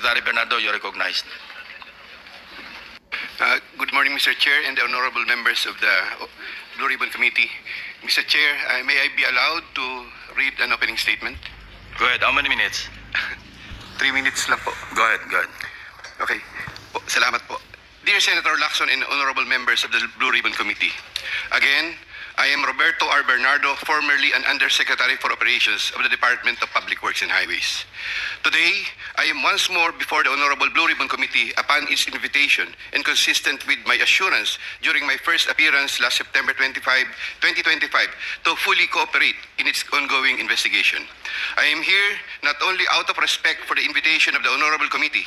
Secretary Bernardo, you're recognized. Good morning, Mr. Chair and the honorable members of the Blue Ribbon Committee. Mr. Chair, may I be allowed to read an opening statement? Go ahead. How many minutes? 3 minutes lang po. Go ahead. Go ahead. Okay. Po, salamat po. Dear Senator Lacson and honorable members of the Blue Ribbon Committee, again, I am Roberto R. Bernardo, formerly an Undersecretary for Operations of the Department of Public Works and Highways. Today, I am once more before the Honorable Blue Ribbon Committee upon its invitation and consistent with my assurance during my first appearance last September 25, 2025 to fully cooperate in its ongoing investigation. I am here not only out of respect for the invitation of the Honorable Committee,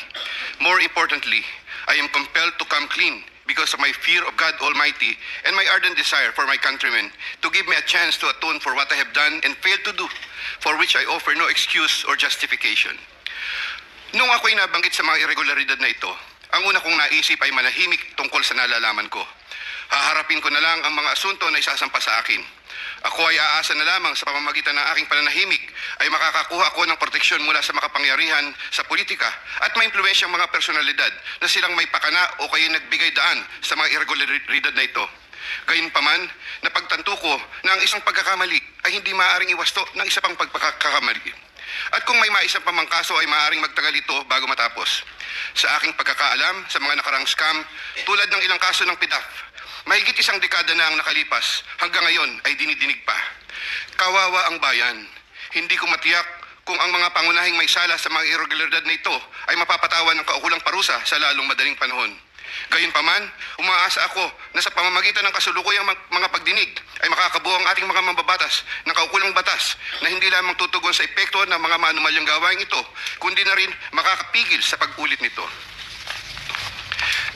more importantly, I am compelled to come clean because of my fear of God Almighty and my ardent desire for my countrymen to give me a chance to atone for what I have done and failed to do, for which I offer no excuse or justification. Nung ako'y nabanggit sa mga irregularidad na ito, ang una kong naisip ay manahimik tungkol sa nalalaman ko. Haharapin ko na lang ang mga asunto na isasampa sa akin. Ako ay aasa na lamang sa pamamagitan ng aking pananahimik ay makakakuha ako ng proteksyon mula sa makapangyarihan sa politika at maimpluwensyang mga personalidad na silang may pakana o kaya nagbigay daan sa mga irregularidad na ito. Gayunpaman, napagtanto ko na ang isang pagkakamali ay hindi maaaring iwasto ng isa pang pagkakamali. At kung may maisang pamangkaso ay maaaring magtagal ito bago matapos. Sa aking pagkakaalam sa mga nakarang scam, tulad ng ilang kaso ng PDAF, mahigit isang dekada na ang nakalipas, hanggang ngayon ay dinidinig pa. Kawawa ang bayan. Hindi ko matiyak kung ang mga pangunahing may sala sa mga irregularidad na ito ay mapapatawan ng kaukulang parusa sa lalong madaling panahon. Gayunpaman, umaasa ako na sa pamamagitan ng kasulukuyang mga pagdinig ay makakabuo ang ating mga mambabatas ng kaukulang batas na hindi lamang tutugon sa epekto ng mga manumalyang gawain ito, kundi na rin makakapigil sa pag-ulit nito.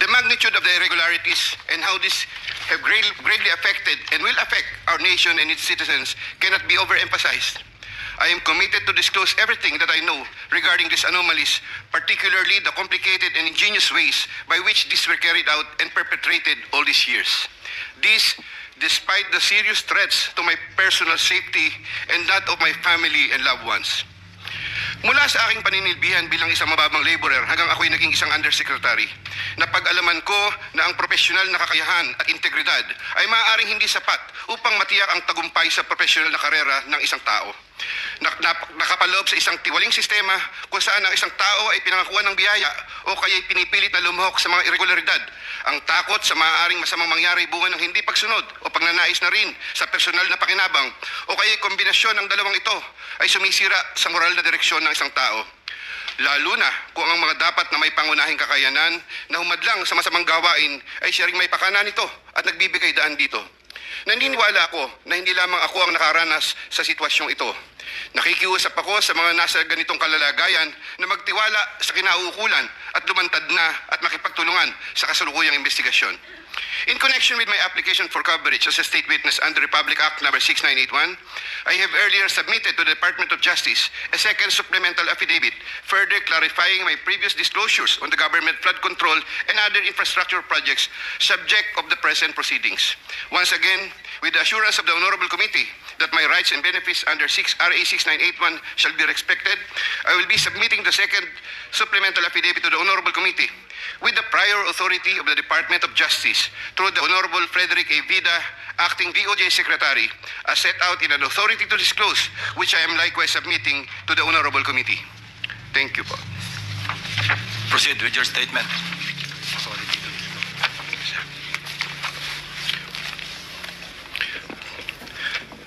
The magnitude of the irregularities and how this have greatly affected and will affect our nation and its citizens cannot be overemphasized. I am committed to disclose everything that I know regarding these anomalies, particularly the complicated and ingenious ways by which these were carried out and perpetrated all these years. This, despite the serious threats to my personal safety and that of my family and loved ones. Mula sa aking paninilbihan bilang isang mababang laborer hanggang ako'y naging isang undersecretary, napag-alaman ko na ang profesional na kakayahan at integridad ay maaaring hindi sapat upang matiyak ang tagumpay sa profesional na karera ng isang tao. Nakapaloob sa isang tiwaling sistema kung saan ang isang tao ay pinangakuan ng biyaya o kaya'y pinipilit na lumahok sa mga irregularidad. Ang takot sa maaaring masamang mangyari bunga ng hindi pagsunod o pagnanais na rin sa personal na pakinabang o kaya'y kombinasyon ng dalawang ito ay sumisira sa moral na direksyon ng isang tao. Lalo na kung ang mga dapat na may pangunahing kakayanan na humadlang sa masamang gawain ay siya ring may pakana nito at nagbibigay daan dito. Naniniwala ako na hindi lamang ako ang nakaranas sa sitwasyong ito. Nakikiusap ako sa mga nasa ganitong kalalagayan na magtiwala sa kinauukulan at lumantad na at makipagtulungan sa kasalukuyang investigasyon. In connection with my application for coverage as a state witness under Republic Act No. 6981, I have earlier submitted to the Department of Justice a second supplemental affidavit further clarifying my previous disclosures on the government flood control and other infrastructure projects subject of the present proceedings. Once again, with the assurance of the Honorable Committee that my rights and benefits under RA 6981 shall be respected, I will be submitting the second supplemental affidavit to the Honorable Committee with the prior authority of the Department of Justice through the Honorable Frederick A. Vida, Acting DOJ Secretary, as set out in an authority to disclose, which I am likewise submitting to the Honorable Committee. Thank you po. Proceed with your statement.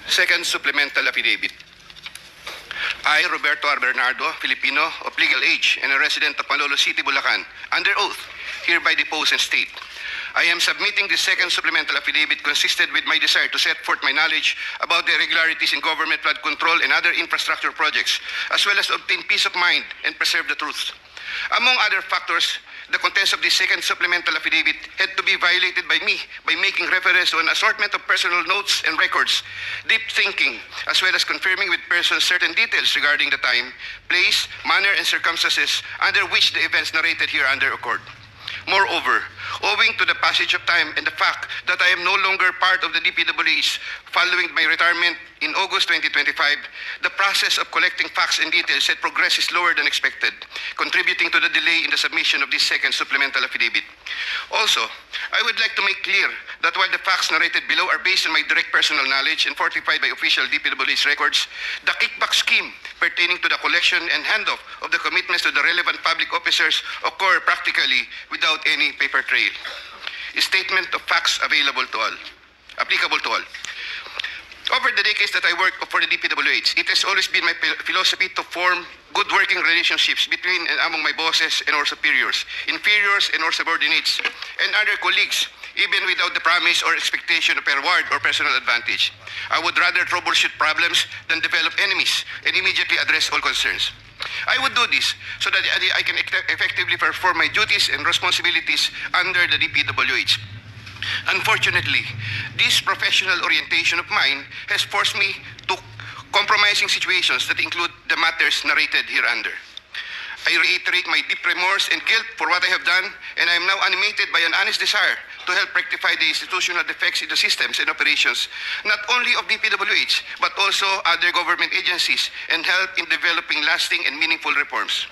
Second supplemental affidavit. I, Roberto R. Bernardo, Filipino, of legal age and a resident of Malolo City, Bulacan, under oath, hereby depose and state. I am submitting this second supplemental affidavit consisted with my desire to set forth my knowledge about the irregularities in government flood control and other infrastructure projects, as well as to obtain peace of mind and preserve the truth. Among other factors, the contents of this second supplemental affidavit had to be violated by me by making reference to an assortment of personal notes and records, deep thinking, as well as confirming with persons certain details regarding the time, place, manner, and circumstances under which the events narrated here under occurred. Moreover, Owing to the passage of time and the fact that I am no longer part of the DPWH following my retirement in August 2025, the process of collecting facts and details had progressed slower than expected, contributing to the delay in the submission of this second supplemental affidavit. Also, I would like to make clear that while the facts narrated below are based on my direct personal knowledge and fortified by official DPWH records, the kickback scheme pertaining to the collection and handoff of the commitments to the relevant public officers occur practically without any paper trail. A statement of facts applicable to all. Over the decades that I worked for the DPWH, it has always been my philosophy to form good working relationships between and among my bosses and our superiors, inferiors and our subordinates, and other colleagues, even without the promise or expectation of a reward or personal advantage. I would rather troubleshoot problems than develop enemies and immediately address all concerns. I would do this so that I can effectively perform my duties and responsibilities under the DPWH. Unfortunately, this professional orientation of mine has forced me to compromising situations that include the matters narrated hereunder. I reiterate my deep remorse and guilt for what I have done, and I am now animated by an honest desire to help rectify the institutional defects in the systems and operations, not only of DPWH, but also other government agencies, and help in developing lasting and meaningful reforms.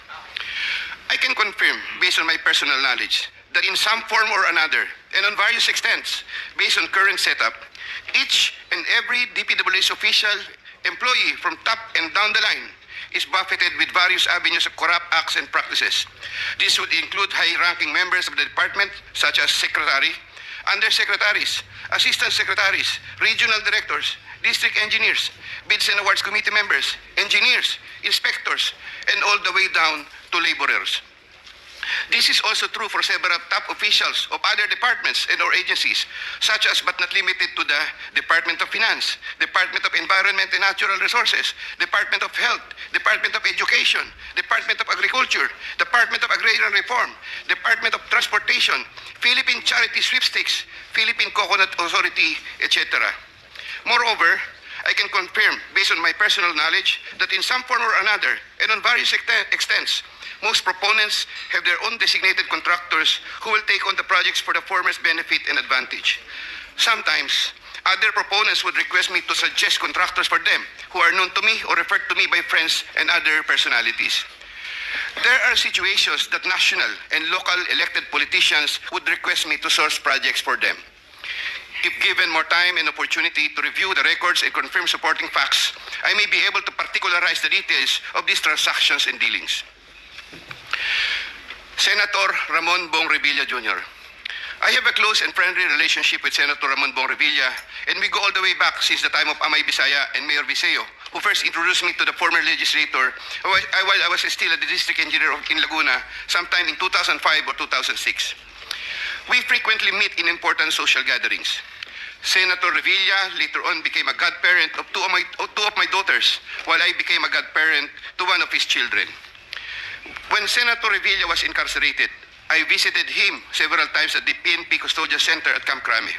I can confirm, based on my personal knowledge, that in some form or another, and on various extents, based on current setup, each and every DPWH official, employee from top and down the line is buffeted with various avenues of corrupt acts and practices. This would include high-ranking members of the department, such as secretary, undersecretaries, assistant secretaries, regional directors, district engineers, bids and awards committee members, engineers, inspectors, and all the way down to laborers. This is also true for several top officials of other departments and or agencies, such as but not limited to the Department of Finance, Department of Environment and Natural Resources, Department of Health, Department of Education, Department of Agriculture, Department of Agrarian Reform, Department of Transportation, Philippine Charity Sweepstakes, Philippine Coconut Authority, etc. Moreover, I can confirm, based on my personal knowledge, that in some form or another, and on various extents, most proponents have their own designated contractors who will take on the projects for the former's benefit and advantage. Sometimes, other proponents would request me to suggest contractors for them who are known to me or referred to me by friends and other personalities. There are situations that national and local elected politicians would request me to source projects for them. If given more time and opportunity to review the records and confirm supporting facts, I may be able to particularize the details of these transactions and dealings. Senator Ramon Bong Revilla Jr. I have a close and friendly relationship with Senator Ramon Bong Revilla, and we go all the way back since the time of Amay Bisaya and Mayor Viseo, who first introduced me to the former legislator while I was still a district engineer in Laguna sometime in 2005 or 2006. We frequently meet in important social gatherings. Senator Revilla later on became a godparent of two of my daughters, while I became a godparent to one of his children. When Senator Revilla was incarcerated, I visited him several times at the PNP Custodial Center at Camp Crame.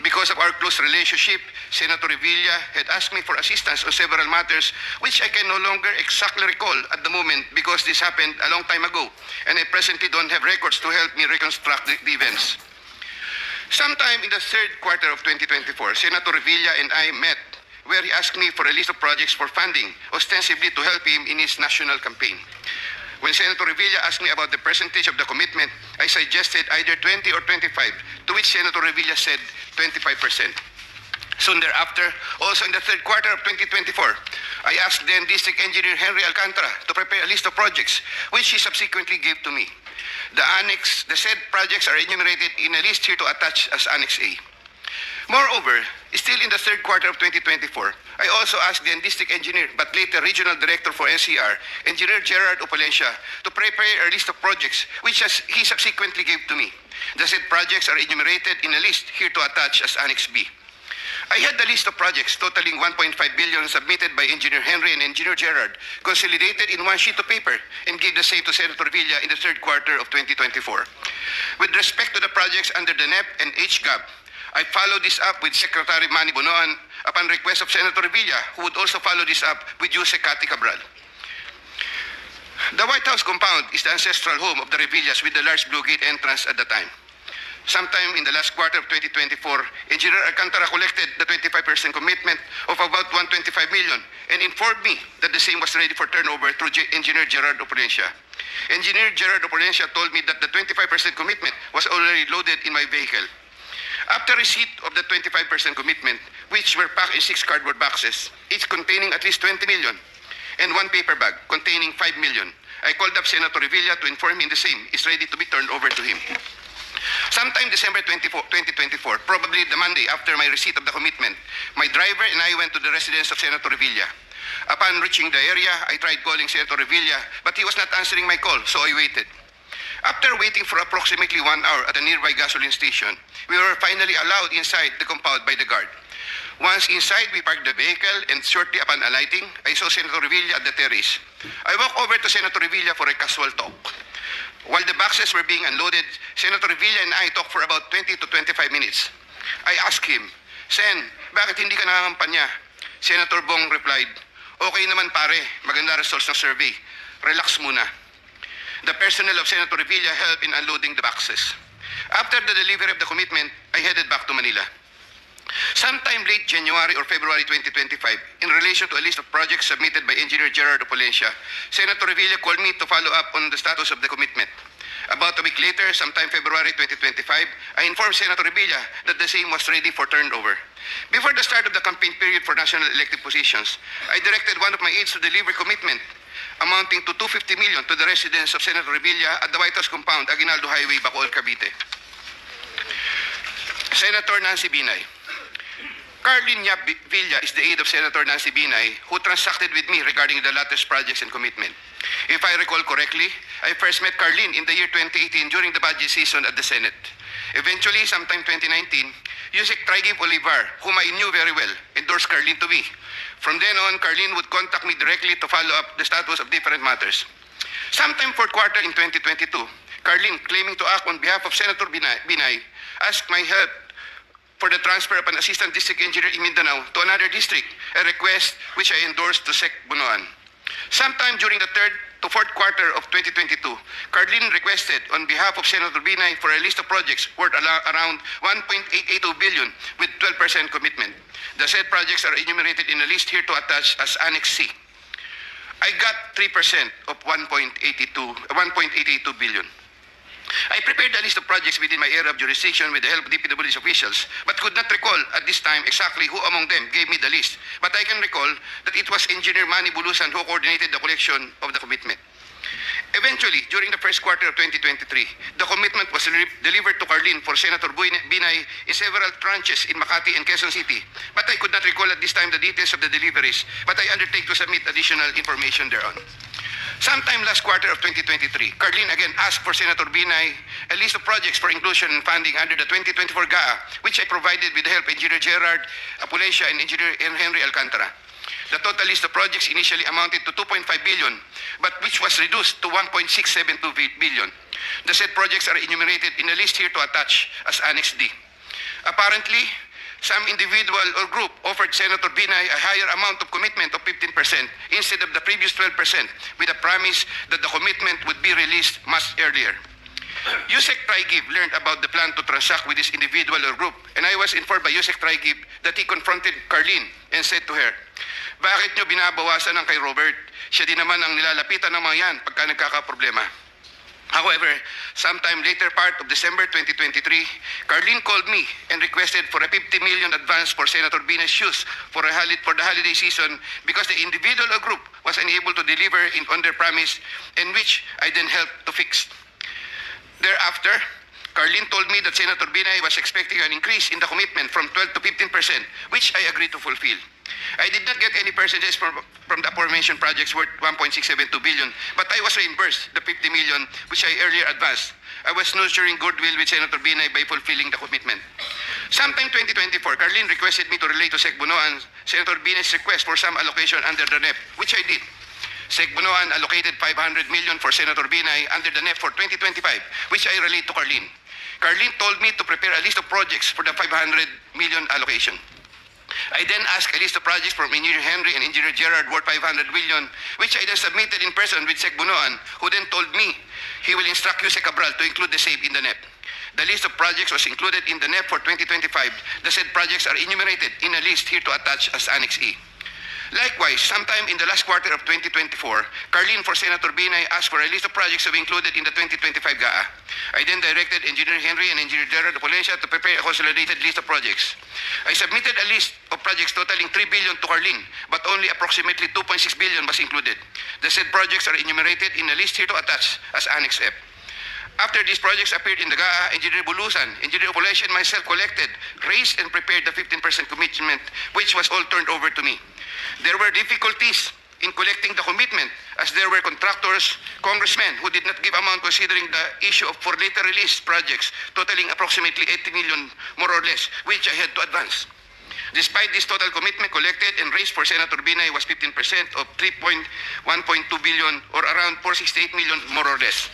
Because of our close relationship, Senator Revilla had asked me for assistance on several matters which I can no longer exactly recall at the moment because this happened a long time ago, and I presently don't have records to help me reconstruct the events. Sometime in the third quarter of 2024, Senator Revilla and I met where he asked me for a list of projects for funding, ostensibly to help him in his national campaign. When Senator Revilla asked me about the percentage of the commitment, I suggested either 20 or 25, to which Senator Revilla said 25%. Soon thereafter, also in the third quarter of 2024, I asked then District Engineer Henry Alcantara to prepare a list of projects, which he subsequently gave to me. The said projects are enumerated in a list here to attach as Annex A. Moreover, still in the third quarter of 2024, I also asked the District Engineer, but later Regional Director for NCR, Engineer Gerard Opalencia, to prepare a list of projects, which he subsequently gave to me. The said projects are enumerated in a list here to attach as Annex B. I had the list of projects totaling 1.5 billion submitted by Engineer Henry and Engineer Gerard, consolidated in one sheet of paper, and gave the same to Senator Villa in the third quarter of 2024. With respect to the projects under the NEP and HGAB, I followed this up with Secretary Manny Bonoan upon request of Senator Villa, who would also follow this up with Jose Cathy Cabral. The White House compound is the ancestral home of the Revillas with the large Blue Gate entrance at the time. sometime in the last quarter of 2024, Engineer Alcantara collected the 25% commitment of about 125 million and informed me that the same was ready for turnover through Engineer Gerard Opulencia. Engineer Gerard Opulencia told me that the 25% commitment was already loaded in my vehicle. After receipt of the 25% commitment, which were packed in 6 cardboard boxes, each containing at least 20 million, and 1 paper bag containing 5 million, I called up Senator Revilla to inform him the same is ready to be turned over to him. Sometime December 2024, probably the Monday after my receipt of the commitment, my driver and I went to the residence of Senator Revilla. Upon reaching the area, I tried calling Senator Revilla, but he was not answering my call, so I waited. After waiting for approximately 1 hour at a nearby gasoline station, we were finally allowed inside the compound by the guard. Once inside, we parked the vehicle, and shortly upon alighting, I saw Senator Revilla at the terrace. I walked over to Senator Revilla for a casual talk. While the boxes were being unloaded, Senator Revilla and I talked for about 20 to 25 minutes. I asked him, "Sen, bakit hindi ka nangangampanya?" Senator Bong replied, "Okay naman pare, maganda results ng survey. Relax muna." The personnel of Senator Revilla helped in unloading the boxes. After the delivery of the commitment, I headed back to Manila. Sometime late January or February 2025, in relation to a list of projects submitted by Engineer Gerard Opulencia, Senator Revilla called me to follow up on the status of the commitment. About a week later, sometime February 2025, I informed Senator Revilla that the same was ready for turnover. Before the start of the campaign period for national elective positions, I directed one of my aides to deliver commitment amounting to 250 million to the residence of Senator Revilla at the White House compound, Aguinaldo Highway, Bacoor, Cavite. Senator Nancy Binay. Carlin Yap Villa is the aide of Senator Nancy Binay, who transacted with me regarding the latter's projects and commitment. If I recall correctly, I first met Carlin in the year 2018 during the budget season at the Senate. Eventually, sometime 2019, Yusek Traigib Olivar, whom I knew very well, endorsed Carlin to me. From then on, Carlin would contact me directly to follow up the status of different matters. Sometime fourth quarter in 2022, Carlin, claiming to act on behalf of Senator Binay, asked my help for the transfer of an assistant district engineer in Mindanao to another district, a request which I endorsed to Sec Bunoan. Sometime during the third to fourth quarter of 2022, Carlin requested on behalf of Senator Binay for a list of projects worth around 1.882 billion with 12% commitment. The said projects are enumerated in a list here to attach as Annex C. I got 3% of 1.882 billion. I prepared a list of projects within my area of jurisdiction with the help of DPW's officials, but could not recall at this time exactly who among them gave me the list. But I can recall that it was Engineer Manny Bulusan who coordinated the collection of the commitment. Eventually, during the first quarter of 2023, the commitment was delivered to Carlin for Senator Binay in several tranches in Makati and Quezon City. But I could not recall at this time the details of the deliveries, but I undertake to submit additional information thereon. Sometime last quarter of 2023, Carlin again asked for Senator Binay a list of projects for inclusion and funding under the 2024 GAA, which I provided with the help of Engineer Gerard Opulencia and Engineer Henry Alcantara. The total list of projects initially amounted to 2.5 billion, but which was reduced to 1.672 billion. The said projects are enumerated in a list here to attach as Annex D. Apparently, some individual or group offered Senator Binay a higher amount of commitment of 15% instead of the previous 12% with a promise that the commitment would be released much earlier. Yusek Traigib learned about the plan to transact with this individual or group, and I was informed by Yusek Traigib that he confronted Carlin and said to her, "Bakit nyo binabawasan ng kay Robert? Siya din naman ang nilalapitan ng mga yan pagka nagkakaproblema." However, sometime later part of December 2023, Carlin called me and requested for a 50 million advance for Senator Binay's shoes for the holiday season because the individual or group was unable to deliver on their promise, and which I then helped to fix. Thereafter, Carlin told me that Senator Binay was expecting an increase in the commitment from 12 to 15%, which I agreed to fulfill. I did not get any percentages from the aforementioned projects worth 1.672 billion, but I was reimbursed the 50 million which I earlier advanced. I was nurturing goodwill with Senator Binay by fulfilling the commitment. Sometime 2024, Carlin requested me to relay to Sec Bunoan Senator Binay's request for some allocation under the NEP, which I did. Sec Bunoan allocated 500 million for Senator Binay under the NEP for 2025, which I relayed to Carlin. Carlin told me to prepare a list of projects for the 500 million allocation. I then asked a list of projects from Engineer Henry and Engineer Gerard worth 500 million, which I then submitted in person with Sec Bunoan, who then told me he will instruct Yusek Cabral to include the same in the NEP. The list of projects was included in the NEP for 2025. The said projects are enumerated in a list here to attach as Annex E. Likewise, sometime in the last quarter of 2024, Carlin for Senator Binay asked for a list of projects to be included in the 2025 GAA. I then directed Engineer Henry and Engineer Gerard Opolencia to prepare a consolidated list of projects. I submitted a list of projects totaling 3 billion to Carlin, but only approximately 2.6 billion was included. The said projects are enumerated in a list here to attach as Annex F. After these projects appeared in the GAA, Engineer Bulusan, Engineer Opolencia, and myself collected, raised, and prepared the 15% commitment, which was all turned over to me. There were difficulties in collecting the commitment as there were contractors, congressmen who did not give amount considering the issue of for later release projects totaling approximately 80 million more or less, which I had to advance. Despite this total commitment collected and raised for Senator Binay was 15% of 1.2 billion or around 468 million more or less.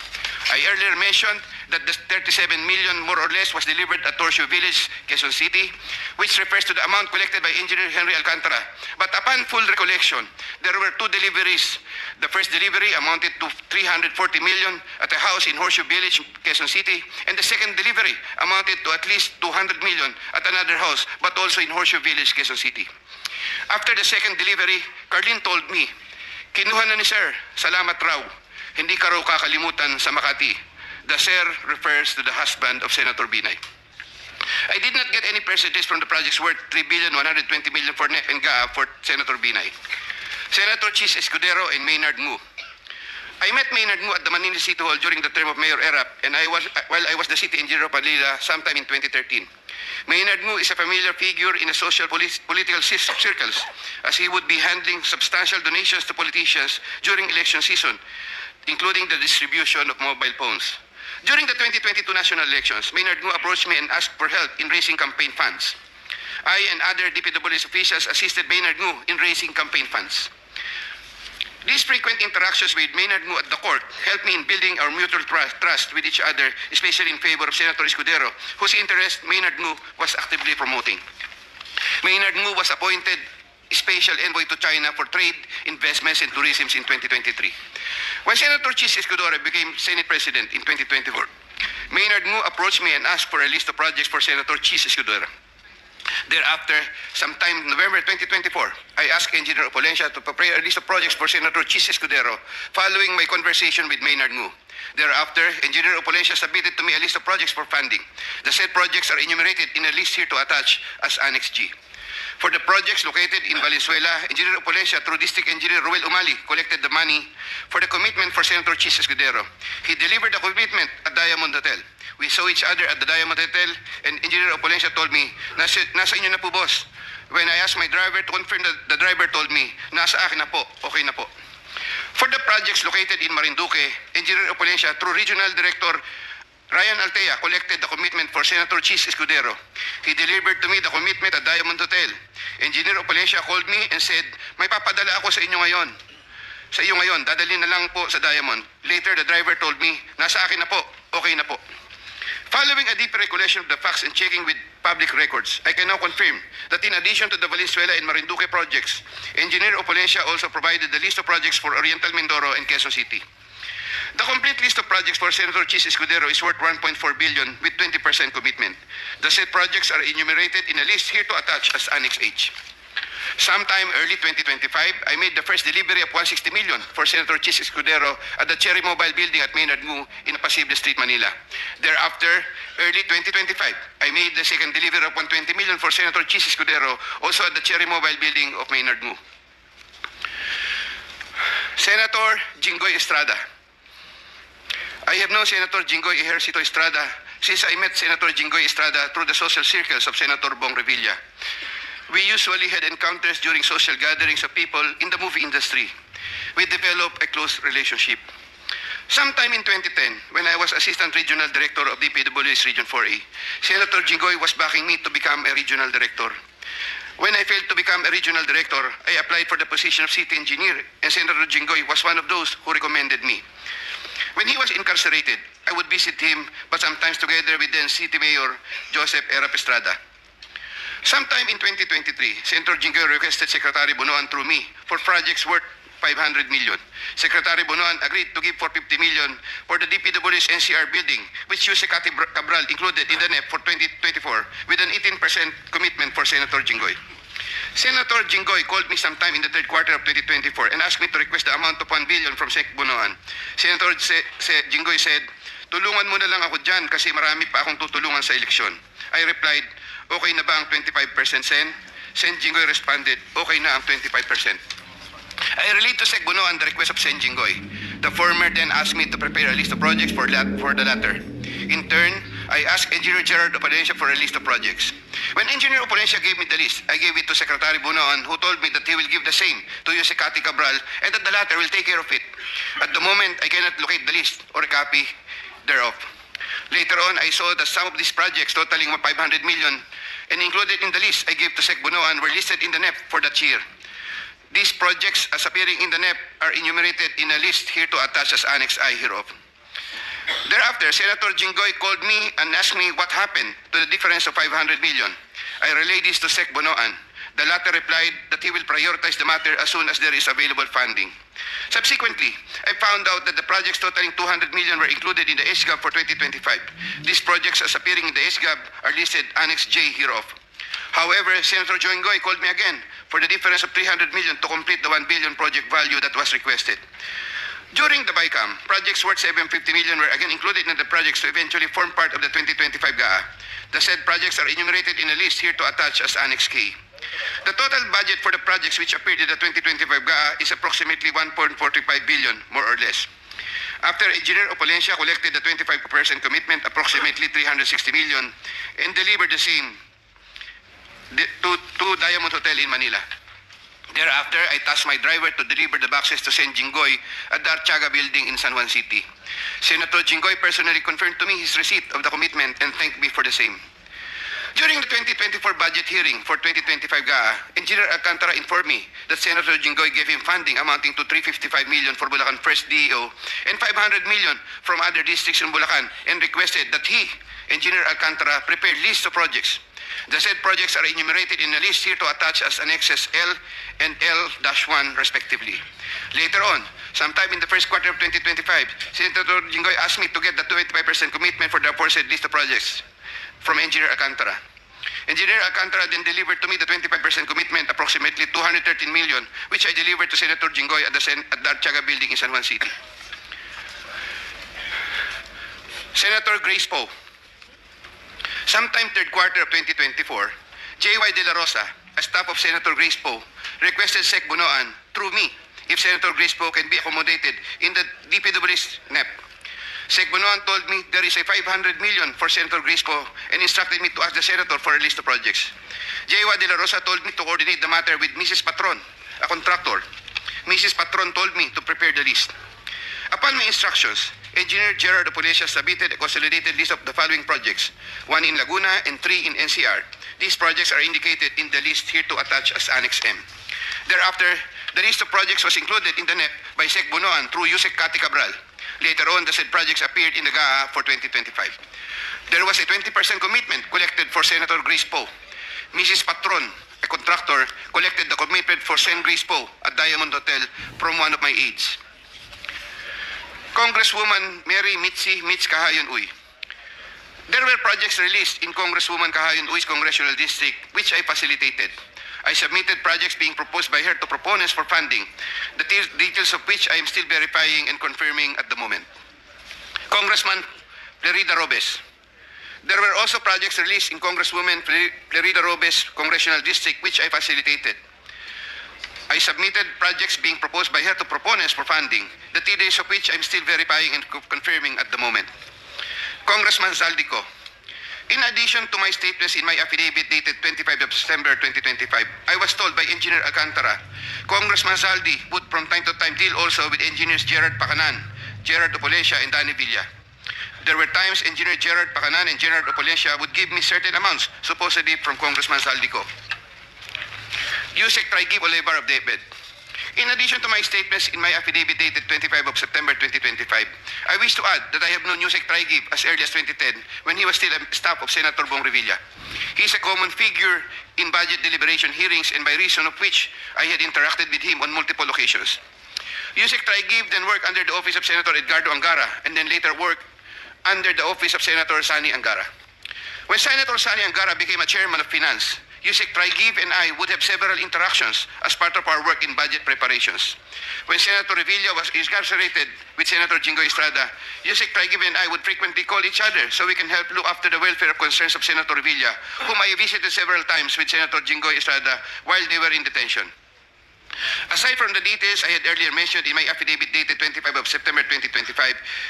I earlier mentioned that the 37 million more or less was delivered at Torcio Village, Quezon City, which refers to the amount collected by Engineer Henry Alcantara. But upon full recollection, there were two deliveries. The first delivery amounted to 340 million at a house in Horseshoe Village, Quezon City, and the second delivery amounted to at least 200 million at another house, but also in Horseshoe Village, Quezon City. After the second delivery, Carlin told me, "Kinuha na ni Sir, salamat raw. Hindi ka raw kakalimutan sa Makati." The Sir refers to the husband of Senator Binay. I did not get any percentages from the projects worth 3,120 million for NEP and GAA for Senator Binay. Senator Chis Escudero and Maynard Ngu. I met Maynard Ngu at the Manila City Hall during the term of Mayor Erap, and while I was the city engineer of Manila sometime in 2013. Maynard Ngu is a familiar figure in the social political circles, as he would be handling substantial donations to politicians during election season, including the distribution of mobile phones. During the 2022 national elections, Maynard Ngu approached me and asked for help in raising campaign funds. I and other DPWH officials assisted Maynard Ngu in raising campaign funds. These frequent interactions with Maynard Ngu at the court helped me in building our mutual trust with each other, especially in favor of Senator Escudero, whose interest Maynard Ngu was actively promoting. Maynard Ngu was appointed Special Envoy to China for Trade, Investments, and Tourism in 2023. When Senator Chis Escudero became Senate President in 2024, Maynard Ngu approached me and asked for a list of projects for Senator Chis Escudero. Thereafter, sometime in November 2024, I asked Engineer Opolencia to prepare a list of projects for Senator Chis Escudero following my conversation with Maynard Ngu. Thereafter, Engineer Opolencia submitted to me a list of projects for funding. The said projects are enumerated in a list here to attach as Annex G. For the projects located in Valenzuela, Engineer Opolencia, through District Engineer Ruel Umali, collected the money for the commitment for Senator Chis Escudero. He delivered the commitment at Diamond Hotel. We saw each other at the Diamond Hotel, and Engineer Opolencia told me, nasa inyo na po, boss. When I asked my driver to confirm, the driver told me, nasa akin na po, okay na po. For the projects located in Marinduque, Engineer Opolencia, through Regional Director Ryan Altea, collected the commitment for Senator Chis Escudero. He delivered to me the commitment at Diamond Hotel. Engineer Opolencia called me and said, "May papadala ako sa inyo ngayon. Sa iyo ngayon, dadalhin na lang po sa Diamond." Later, the driver told me, "Nasa akin na po, okay na po." Following a deep recollection of the facts and checking with public records, I can now confirm that in addition to the Valenzuela and Marinduque projects, Engineer Opolencia also provided the list of projects for Oriental Mindoro and Quezon City. The complete list of projects for Senator Chis Escudero is worth 1.4 billion with 20% commitment. The said projects are enumerated in a list here to attach as Annex H. Sometime early 2025, I made the first delivery of 160 million for Senator Chis Escudero at the Cherry Mobile Building at Maynard Ngu in Pasible Street, Manila. Thereafter, early 2025, I made the second delivery of 120 million for Senator Chis Escudero, also at the Cherry Mobile Building of Maynard Ngu. Senator Jinggoy Estrada. I have known Senator Jinggoy Ejercito Estrada since I met Senator Jinggoy Estrada through the social circles of Senator Bong Revilla. We usually had encounters during social gatherings of people in the movie industry. We developed a close relationship. Sometime in 2010, when I was Assistant Regional Director of DPWH Region 4A, Senator Jinggoy was backing me to become a Regional Director. When I failed to become a Regional Director, I applied for the position of City Engineer, and Senator Jinggoy was one of those who recommended me. When he was incarcerated, I would visit him, but sometimes together with then City Mayor Joseph Erap Estrada. Sometime in 2023, Senator Jinggoy requested Secretary Bunoan through me for projects worth 500 million. Secretary Bonoan agreed to give 450 million for the DPW's NCR building, which Yusek Cabral included in the NEP for 2024 with an 18% commitment for Senator Jinggoy. Senator Jinggoy called me sometime in the third quarter of 2024 and asked me to request the amount of 1 billion from Sec Bonoan. Senator Jinggoy said, "Tulungan mo na lang ako dyan kasi marami pa akong tutulungan sa eleksyon." I replied, "Okay na ba ang 25% Sen?" Sen Jinggoy responded, "Okay na ang 25%. I relayed to Sec Bonoan the request of Sen Jinggoy. The former then asked me to prepare a list of projects for the latter. In turn, I asked Engineer Gerard Opalencia for a list of projects. When Engineer Opalencia gave me the list, I gave it to Secretary Bonoan, who told me that he will give the same to Yusek Cabral and that the latter will take care of it. At the moment, I cannot locate the list or a copy thereof. Later on, I saw that some of these projects totaling 500 million and included in the list I gave to Sec Bonoan were listed in the NEP for that year. These projects, as appearing in the NEP, are enumerated in a list here to attach as Annex I hereof. Thereafter, Senator Jinggoy called me and asked me what happened to the difference of 500 million. I relayed this to Sec Bonoan. The latter replied that he will prioritize the matter as soon as there is available funding. Subsequently, I found out that the projects totaling 200 million were included in the SGAB for 2025. These projects, as appearing in the SGAB, are listed Annex J hereof. However, Senator Jinggoy called me again for the difference of 300 million to complete the 1 billion project value that was requested. During the BICAM, projects worth 750 million were again included in the projects to eventually form part of the 2025 GAA. The said projects are enumerated in a list here to attach as Annex K. The total budget for the projects which appeared in the 2025 GAA is approximately 1.45 billion, more or less. After Engineer Opalencia collected the 25% commitment, approximately 360 million, and delivered the same to Diamond Hotel in Manila. Thereafter, I tasked my driver to deliver the boxes to Sen Jinggoy at the Archaga building in San Juan City. Senator Jinggoy personally confirmed to me his receipt of the commitment and thanked me for the same. During the 2024 budget hearing for 2025 GAA, Engineer Alcantara informed me that Senator Jinggoy gave him funding amounting to 355 million for Bulacan First DEO and 500 million from other districts in Bulacan and requested that he, Engineer Alcantara, prepare lists of projects. The said projects are enumerated in a list here to attach as annexes L and L-1 respectively. Later on, sometime in the first quarter of 2025, Senator Jinggoy asked me to get the 25% commitment for the aforesaid list of projects from Engineer Alcantara. Engineer Alcantara then delivered to me the 25% commitment, approximately 213 million, which I delivered to Senator Jinggoy at the Archaga building in San Juan City. Senator Grace Poe. Sometime third quarter of 2024, J.Y. De La Rosa, a staff of Senator Grace Poe, requested Sec Bonoan, through me, if Senator Grace Poe can be accommodated in the DPW's NEP. Sec Bonoan told me there is a 500 million for Senator Grace Poe and instructed me to ask the Senator for a list of projects. J.Y. De La Rosa told me to coordinate the matter with Mrs. Patron, a contractor. Mrs. Patron told me to prepare the list. Upon my instructions, Engineer Gerard Opalencia submitted a consolidated list of the following projects, 1 in Laguna and 3 in NCR. These projects are indicated in the list here to attach as Annex M. Thereafter, the list of projects was included in the NEP by Sec Bonoan through Yusek Cabral. Later on, the said projects appeared in the GAA for 2025. There was a 20% commitment collected for Senator Grace Poe. Mrs. Patron, a contractor, collected the commitment for Sen Grace Poe at Diamond Hotel from one of my aides. Congresswoman Mary Mitzi Mitz Kahayon Uy. There were projects released in Congresswoman Kahayon Uy's congressional district, which I facilitated. I submitted projects being proposed by her to proponents for funding, the details of which I am still verifying and confirming at the moment. Congressman Flerida Robes. There were also projects released in Congresswoman Flerida Robes' congressional district, which I facilitated. I submitted projects being proposed by her to proponents for funding, the details of which I'm still verifying and confirming at the moment. Congressman Zaldico. In addition to my statements in my affidavit dated 25 of September 2025, I was told by Engineer Alcantara, Congressman Zaldi would from time to time deal also with Engineers Gerard Pacanan, Gerard Opalencia, and Danny Villa. There were times Engineer Gerard Pacanan and Gerard Opalencia would give me certain amounts, supposedly from Congressman Zaldico. Yusek Traigib Olivar of David. In addition to my statements in my affidavit dated 25 of September 2025, I wish to add that I have known Yusek Traigib as early as 2010 when he was still a staff of Senator Bong Revilla. He is a common figure in budget deliberation hearings and by reason of which I had interacted with him on multiple occasions. Yusek Traiguib then worked under the office of Senator Edgardo Angara and then later worked under the office of Senator Sani Angara. When Senator Sani Angara became a chairman of finance, Yusek Traiguib and I would have several interactions as part of our work in budget preparations. When Senator Revilla was incarcerated with Senator Jingoy Estrada, Yusek Traiguib and I would frequently call each other so we can help look after the welfare of concerns of Senator Revilla, whom I visited several times with Senator Jingoy Estrada while they were in detention. Aside from the details I had earlier mentioned in my affidavit dated 25 of September 2025,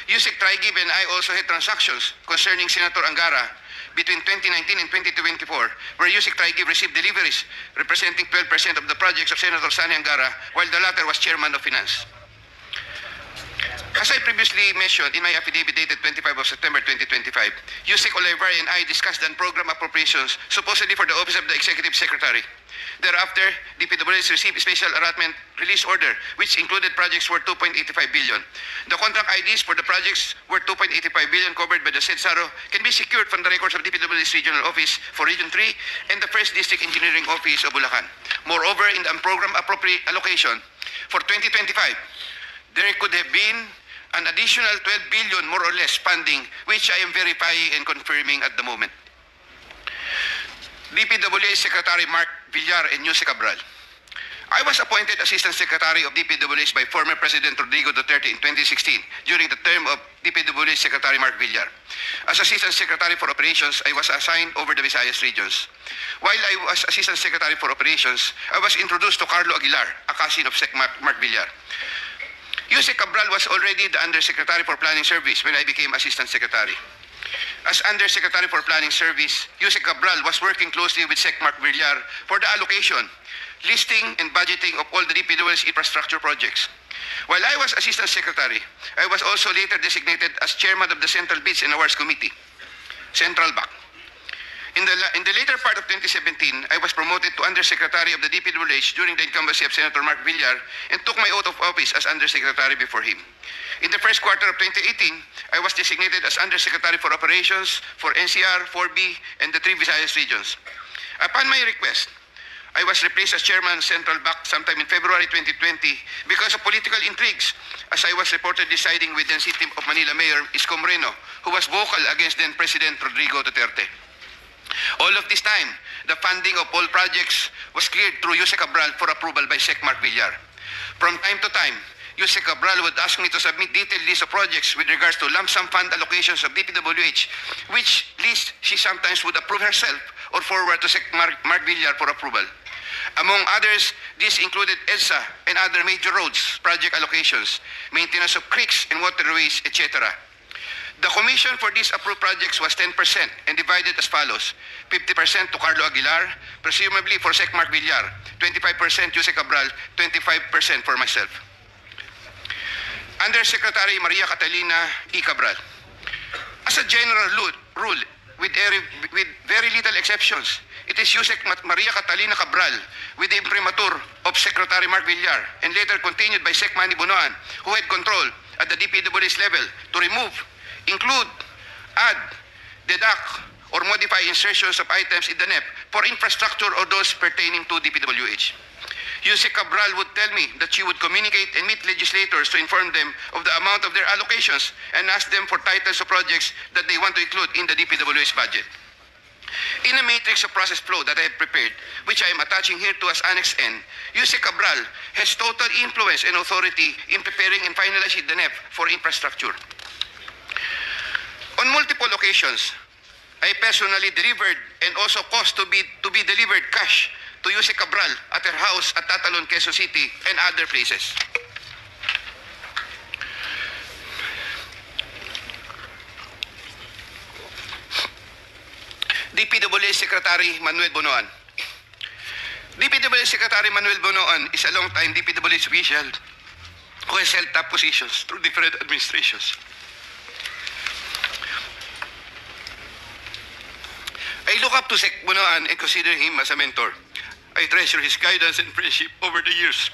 Yusek Traiguib and I also had transactions concerning Senator Angara between 2019 and 2024, where Yusek Traiguib received deliveries representing 12% of the projects of Senator Sani Angara, while the latter was chairman of finance. As I previously mentioned in my affidavit dated 25 of September 2025, Yusek Olivar and I discussed the program appropriations supposedly for the Office of the Executive Secretary. Thereafter, DPWH received a special allotment release order, which included projects worth 2.85 billion. The contract IDs for the projects worth 2.85 billion covered by the said SARO can be secured from the records of DPWH Regional Office for Region 3 and the 1st District Engineering Office of Bulacan. Moreover, in the program allocation for 2025, there could have been an additional 12 billion more or less funding, which I am verifying and confirming at the moment. DPWH Secretary Mark Villar and Yusek Cabral. I was appointed Assistant Secretary of DPWH by former President Rodrigo Duterte in 2016 during the term of DPWH Secretary Mark Villar. As Assistant Secretary for Operations, I was assigned over the Visayas regions. While I was Assistant Secretary for Operations, I was introduced to Carlo Aguilar, a cousin of Mark Villar. Yusek Cabral was already the Undersecretary for Planning Service when I became Assistant Secretary. As Undersecretary for Planning Service, Yusek Cabral was working closely with Sec Mark Villar for the allocation, listing, and budgeting of all the DPWH infrastructure projects. While I was Assistant Secretary, I was also later designated as Chairman of the Central Bids and Awards Committee, Central BAC. In the later part of 2017, I was promoted to Undersecretary of the DPWH during the incumbency of Senator Mark Villar and took my oath of office as Undersecretary before him. In the first quarter of 2018, I was designated as Undersecretary for Operations for NCR, 4B, and the 3 Visayas regions. Upon my request, I was replaced as Chairman Central BAC sometime in February 2020 because of political intrigues, as I was reportedly siding with then City of Manila Mayor Isko Moreno, who was vocal against then President Rodrigo Duterte. All of this time, the funding of all projects was cleared through Yusek Cabral for approval by Sec Mark Villar. From time to time, Yusek Cabral would ask me to submit detailed list of projects with regards to lump sum fund allocations of DPWH, which list she sometimes would approve herself or forward to Sec Mark Villar for approval. Among others, this included EDSA and other major roads, project allocations, maintenance of creeks and waterways, etc. The commission for these approved projects was 10% and divided as follows: 50% to Carlo Aguilar, presumably for Sec Mark Villar, 25% Yusek Cabral, 25% for myself. Undersecretary Maria Catalina E. Cabral. As a general rule, with very little exceptions, it is Yusek Maria Catalina Cabral, with the imprimatur of Secretary Mark Villar, and later continued by Sec Manny Bunoan, who had control at the DPWH level to remove, include, add, deduct, or modify insertions of items in the NEP for infrastructure or those pertaining to DPWH. Yusek Cabral would tell me that she would communicate and meet legislators to inform them of the amount of their allocations and ask them for titles of projects that they want to include in the DPWH budget. In a matrix of process flow that I have prepared, which I am attaching here to as Annex N, Yusek Cabral has total influence and authority in preparing and finalizing the NEP for infrastructure. On multiple occasions, I personally delivered and also caused to be delivered cash to Yusek Cabral at her house at Tatalon, Quezon City, and other places. DPWH Secretary Manuel Bunoan. DPWH Secretary Manuel Bunoan is a long-time DPWH official who has held top positions through different administrations. I look up to Sec Bunoan and consider him as a mentor. I treasure his guidance and friendship over the years.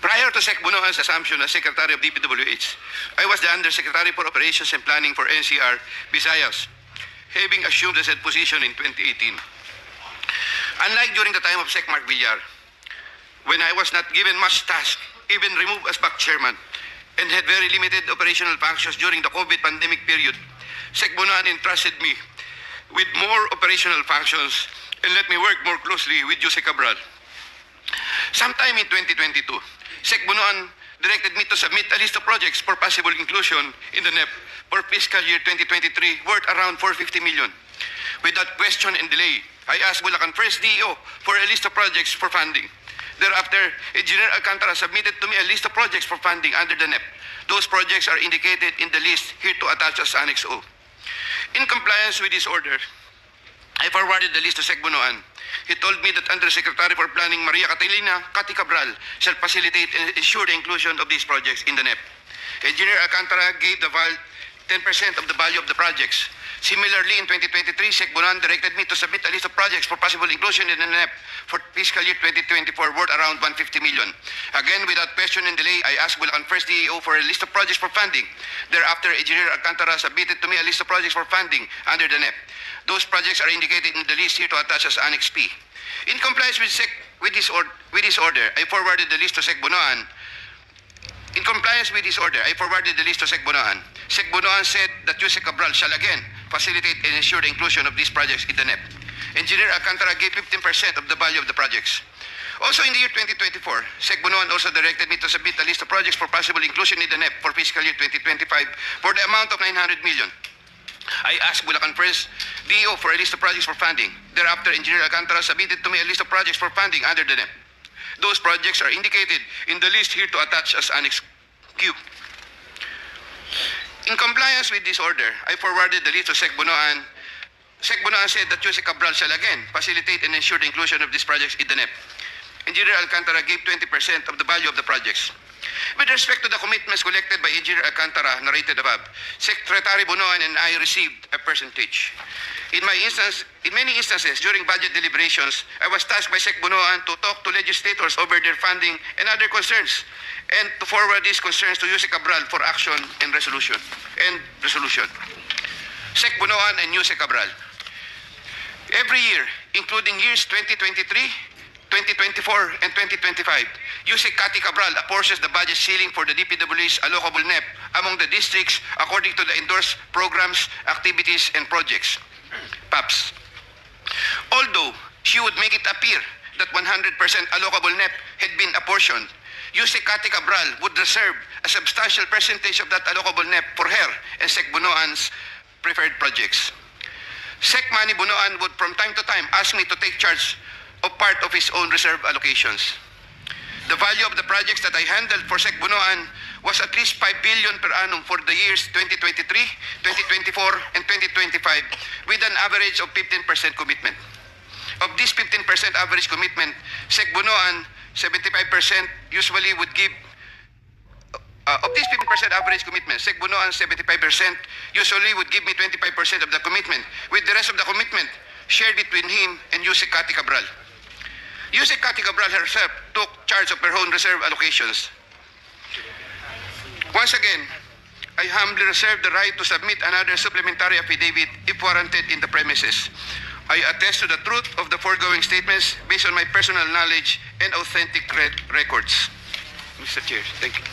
Prior to Sec Bunoan's assumption as Secretary of DPWH, I was the Undersecretary for Operations and Planning for NCR, Visayas, having assumed the said position in 2018. Unlike during the time of Sec Mark Villar, when I was not given much task, even removed as back chairman, and had very limited operational functions during the COVID pandemic period, Sec Bonoan entrusted me with more operational functions and let me work more closely with Jose Cabral. Sometime in 2022, Sec Bonoan directed me to submit a list of projects for possible inclusion in the NEP for fiscal year 2023 worth around 450 million. Without question and delay, I asked Bulacan First DEO for a list of projects for funding. Thereafter, Engineer Alcantara submitted to me a list of projects for funding under the NEP. Those projects are indicated in the list here to attach as Annex O. In compliance with this order, I forwarded the list to Sec Bonoan. He told me that Undersecretary for Planning Maria Catalina Cati Cabral shall facilitate and ensure the inclusion of these projects in the NEP. Engineer Alcantara gave the 10% of the value of the projects. Similarly, in 2023, Sec Bonoan directed me to submit a list of projects for possible inclusion in the NEP for fiscal year 2024 worth around 150 million. Again, without question and delay, I asked Bulacan First DEO for a list of projects for funding. Thereafter, Engineer Alcantara submitted to me a list of projects for funding under the NEP. Those projects are indicated in the list here to attach as Annex P. In compliance with this order, I forwarded the list to Sec Bonoan. In compliance with this order, I forwarded the list to Sec Bonoan. Sec Bonoan said that Jose Cabral shall again facilitate and ensure the inclusion of these projects in the NEP. Engineer Alcantara gave 15% of the value of the projects. Also in the year 2024, Sec Bonoan also directed me to submit a list of projects for possible inclusion in the NEP for fiscal year 2025 for the amount of 900 million. I asked Bulacan First DEO for a list of projects for funding. Thereafter, Engineer Alcantara submitted to me a list of projects for funding under the NEP. Those projects are indicated in the list here to attach as Annex Q. In compliance with this order, I forwarded the list to Sec Bonoan. Sec Bonoan said that Jose Cabral shall again facilitate and ensure the inclusion of these projects in the NEP. Engineer Alcantara gave 20% of the value of the projects. With respect to the commitments collected by Engineer Alcantara narrated above, Secretary Bonoan and I received a percentage. In many instances during budget deliberations, I was tasked by Sec Bonoan to talk to legislators over their funding and other concerns, and to forward these concerns to Jose Cabral for action and resolution. Sec Bonoan and Jose Cabral. Every year, including years 2023, 2024, and 2025, Jose Cati Cabral apportions the budget ceiling for the DPW's allocable NEP among the districts according to the endorsed programs, activities, and projects. PAPs. Although she would make it appear that 100% allocable NEP had been apportioned, Jose Cati Cabral would reserve a substantial percentage of that allocable NEP for her and Sec Bonoan's preferred projects. Sec Manny Bonoan would from time to time ask me to take charge of part of his own reserve allocations. The value of the projects that I handled for Sec Bonoan was at least 5 billion per annum for the years 2023, 2024, and 2025 with an average of 15% commitment. Of this 15% average commitment, Sec Bonoan 75% usually would give of this 15% average commitment, Sec Bonoan 75% usually would give me 25% of the commitment, with the rest of the commitment shared between him and Jose Cati Cabral. Jose Cati Cabral herself took charge of her own reserve allocations. Once again, I humbly reserve the right to submit another supplementary affidavit if warranted in the premises. I attest to the truth of the foregoing statements based on my personal knowledge and authentic records. Mr. Chair, thank you.